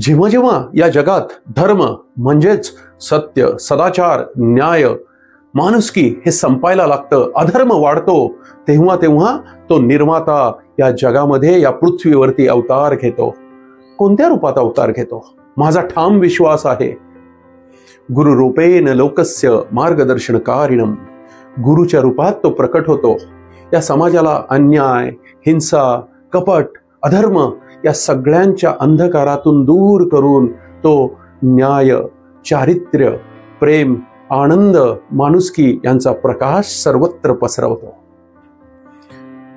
जेव्हा जेव्हा या जगात धर्म म्हणजेच सत्य, सदाचार, न्याय, माणुसकी हे संपायला लागतं, अधर्म वाढतो, तेव्हा तेव्हा तो निर्माता या जगामध्ये, या पृथ्वीवरती अवतार घेतो. कोणत्या रूपात अवतार घेतो? माझा ठाम विश्वास आहे, गुरुरूपेण लोकस्य मार्गदर्शनकारिणम. गुरुच्या रूपात तो प्रकट होतो. या समाजाला अन्याय, हिंसा, कपट, अधर्म या सगळ्यांच्या अंधकारातून दूर करून तो न्याय, चारित्र्य, प्रेम, आनंद, माणुसकी यांचा प्रकाश सर्वत्र पसरवतो.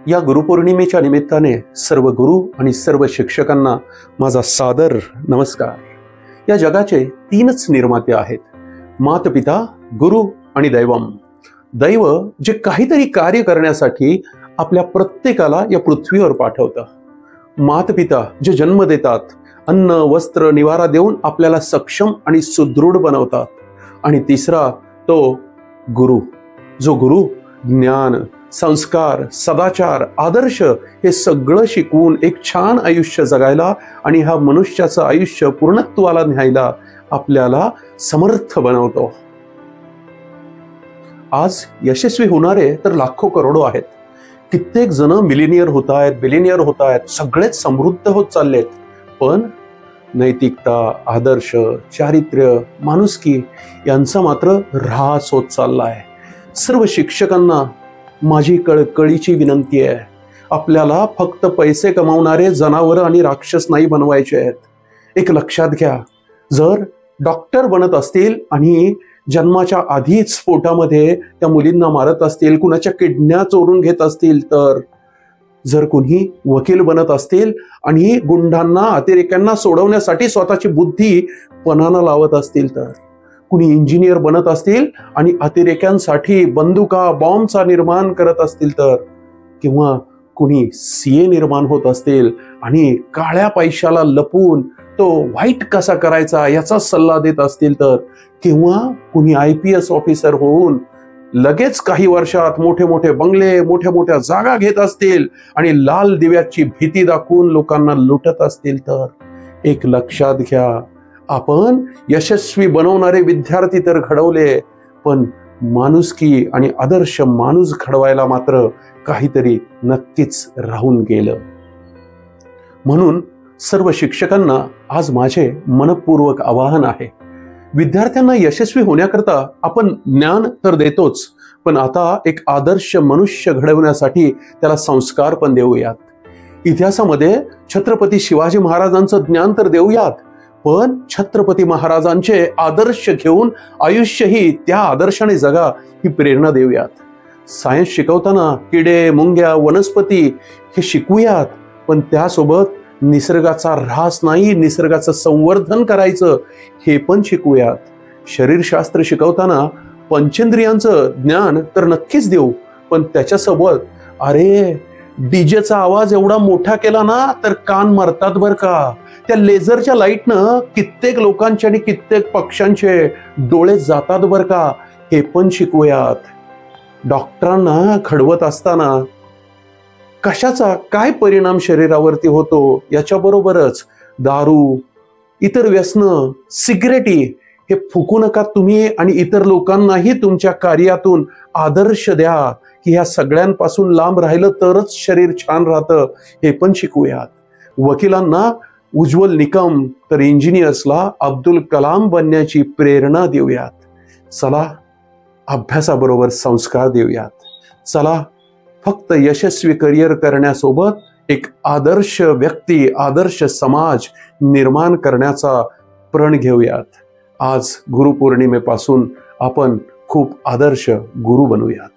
या गुरुपौर्णिमेच्या निमित्ताने सर्व गुरु आणि सर्व शिक्षकांना माझा सादर नमस्कार. या जगाचे तीनच निर्माते आहेत, मातपिता, गुरु आणि दैवम. दैव जे काहीतरी कार्य करण्यासाठी आपल्या प्रत्येकाला या पृथ्वीवर पाठवतं. मातपिता जे जन्म देतात, अन्न, वस्त्र, निवारा देऊन आपल्याला सक्षम आणि सुदृढ बनवतात. आणि तिसरा तो गुरु, जो गुरु ज्ञान, संस्कार, सदाचार, आदर्श हे सगळं शिकवून एक छान आयुष्य जगायला आणि हा मनुष्याचं आयुष्य पूर्णत्वाला न्यायला आपल्याला समर्थ बनवतो. आज यशस्वी होणारे तर लाखो करोडो आहेत. कित्येक जण मिलिनियर होत आहेत, बिलिनियर होत आहेत, सगळेच समृद्ध होत चाललेत. पण नैतिकता, आदर्श, चारित्र्य, माणुसकी यांचा मात्र ऱ्हास होत चालला आहे. सर्व शिक्षकांना माझी कळकळीची विनंती आहे, आपल्याला फक्त पैसे कमावणारे जनावर आणि राक्षस नाही बनवायचे आहेत. एक लक्षात घ्या, जर डॉक्टर बनत असतील आणि जन्माच्या आधीच पोटामध्ये त्या मुलींना मारत असतील, कुणाच्या किडन्या चोरून घेत असतील, तर जर कुणी वकील बनत असतील आणि गुंडांना, अतिरेक्यांना सोडवण्यासाठी स्वतःची बुद्धी पणाला लावत असतील, तर कुणी इंजिनियर बनत असतील आणि अतिरेक्यांसाठी बंदुका, बॉम्बचा निर्माण करत असतील, तर किंवा कुणी सीए निर्माण होत असतील आणि काळ्या पैशाला लपून तो वाईट कसा करायचा याचा सल्ला देत असतील, तर किंवा कुणी IPS ऑफिसर होऊन लगेच काही वर्षात मोठे मोठे बंगले, मोठ्या मोठ्या जागा घेत असतील आणि लाल दिव्याची भीती दाखवून लोकांना लुटत असतील, तर एक लक्षात घ्या, आपण यशस्वी बनवणारे विद्यार्थी तर घडवले, पण माणुसकी आणि आदर्श माणूस घडवायला मात्र काहीतरी नक्कीच राहून गेलं. म्हणून सर्व शिक्षकांना आज माझे मनपूर्वक आवाहन आहे, विद्यार्थ्यांना यशस्वी होण्याकरता आपण ज्ञान तर देतोच, पण आता एक आदर्श मनुष्य घडवण्यासाठी त्याला संस्कार पण देऊयात. इतिहासामध्ये छत्रपती शिवाजी महाराजांचं ज्ञान तर देऊयात, पण छत्रपती महाराजांचे आदर्श घेऊन आयुष्यही त्या आदर्शाने जगा ही प्रेरणा देऊयात. सायन्स शिकवताना किडे, मुंग्या, वनस्पती हे शिकवूयात, पण त्यासोबत निसर्गाचा ऱ्हास नाही, निसर्गाचं संवर्धन करायचं हे पण शिकवूयात. शरीरशास्त्र शिकवताना पंचेंद्रियांचं ज्ञान तर नक्कीच देऊ, पण त्याच्यासोबत अरे डीजेचा आवाज एवढा मोठा केला ना तर कान मरतात बर का. त्या लेझरच्या लाईटनं कित्येक लोकांचे आणि कित्येक पक्ष्यांचे डोळे जातात बर का, हे पण शिकवूयात. डॉक्टरांना घडवत असताना कशाचा काय परिणाम शरीरावरती होतो याच्याबरोबरच दारू, इतर व्यसनं, सिगरेटी हे फुकू नका तुम्ही, आणि इतर लोकांनाही तुमच्या कार्यातून आदर्श द्या की ह्या सगळ्यांपासून लांब राहिलं तरच शरीर छान राहतं, हे पण शिकूयात. वकिलांना उज्ज्वल निकम, तर इंजिनियर्सला अब्दुल कलाम बनण्याची प्रेरणा देऊयात. चला अभ्यासाबरोबर संस्कार देऊयात. चला फक्त यशस्वी करिअर करण्यासोबत एक आदर्श व्यक्ती, आदर्श समाज निर्माण करण्याचा प्रण घेऊयात. आज गुरुपौर्णिमेपासून आपण खूप आदर्श गुरु बनूयात.